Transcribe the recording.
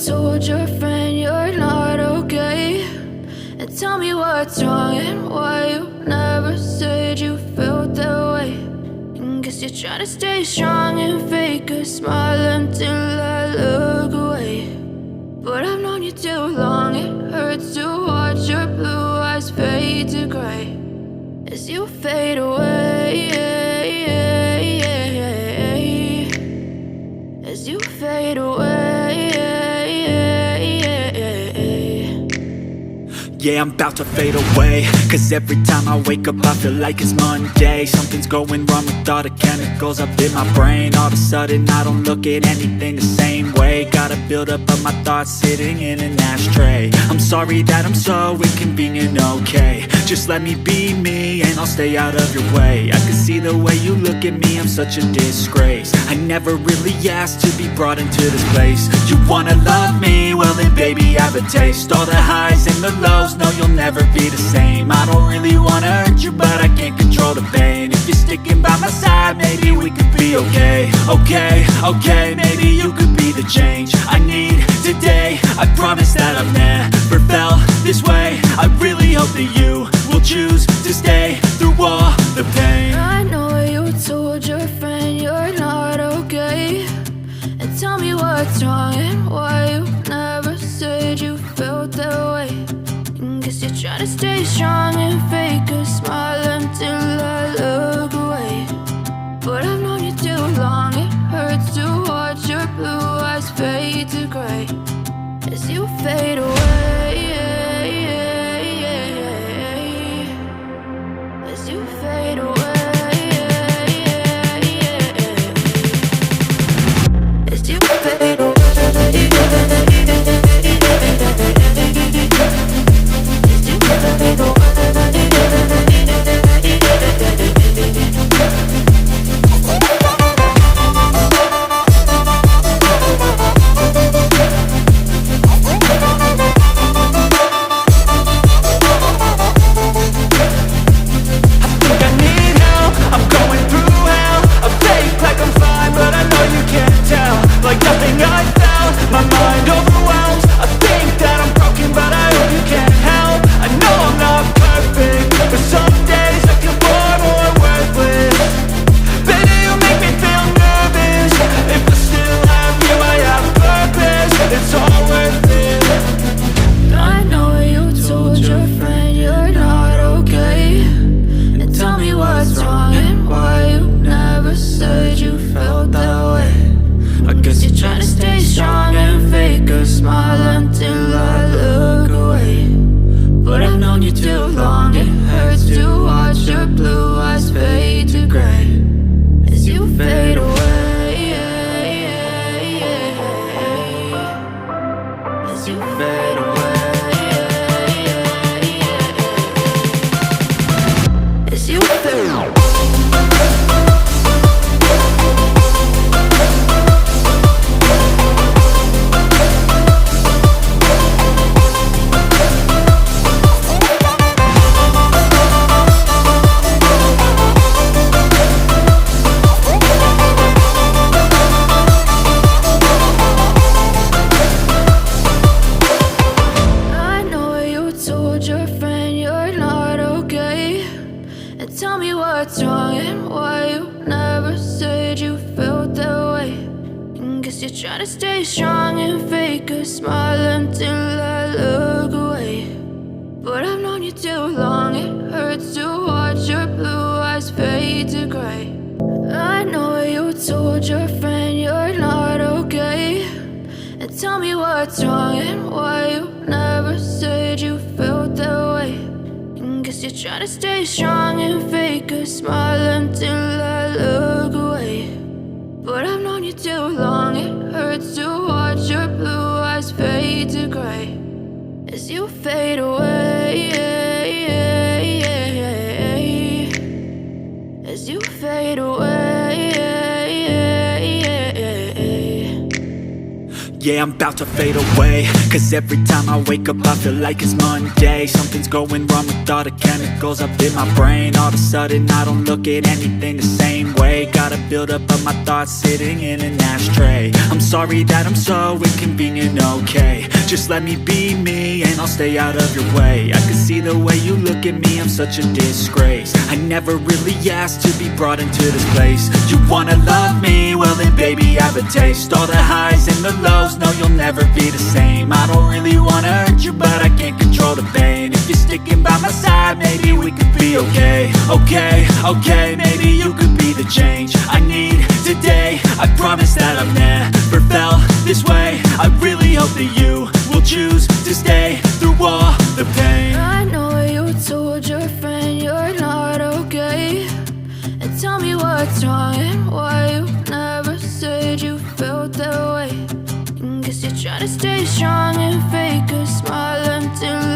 told your friend you're not okay, and tell me what's wrong and why you never said you felt that way. And guess you're trying to stay strong and fake a smile until I look away. But I've known you too long, it hurts to watch your blue eyes fade to gray as you fade away, as you fade away. Yeah, I'm about to fade away, cause every time I wake up I feel like it's Monday. Something's going wrong with all the chemicals up in my brain. All of a sudden I don't look at anything the same way. Got a buildup of my thoughts sitting in an ashtray. I'm sorry that I'm so inconvenient, okay. Just let me be me and I'll stay out of your way. I can see the way you look at me, I'm such a disgrace. I never really asked to be brought into this place. You wanna love me? Well then baby have a taste. All the highs and the lows, no, you'll never be the same. I don't really wanna hurt you, but I can't control the pain. If you're sticking by my side, maybe we could be okay. Okay, maybe you could be the change I need today. I promise that I've never felt this way. I really hope that you will choose to stay through all the pain. I know you told your friend you're not okay, and tell me what's wrong and why you never said you felt that way. Guess you're trying to stay strong and fake a smile until I look away. But I've known you too long, it hurts to watch your blue eyes fade to gray as you fade away, as you fade away, as you fade away. Yeah, I'm about to fade away, cause every time I wake up I feel like it's Monday. Something's going wrong with all the chemicals up in my brain. All of a sudden I don't look at anything the same way. Gotta build up of my thoughts sitting in an ashtray. I'm sorry that I'm so inconvenient, okay. Just let me be me and I'll stay out of your way. I can see the way you look at me, I'm such a disgrace. I never really asked to be brought into this place. You wanna love me? Well then baby have a taste. All the highs and the lows, no you'll never be the same. I don't really wanna hurt you but I can't control the pain. If you're sticking by my side maybe we could be okay. Okay, maybe you could be the change I need today. I promise that I've never felt this way. I really hope that you will choose to stay through all the pain. I know you told your friend you're not okay, and tell me what's wrong and why you never said you felt that way. And guess you're trying to stay strong and fake a smile until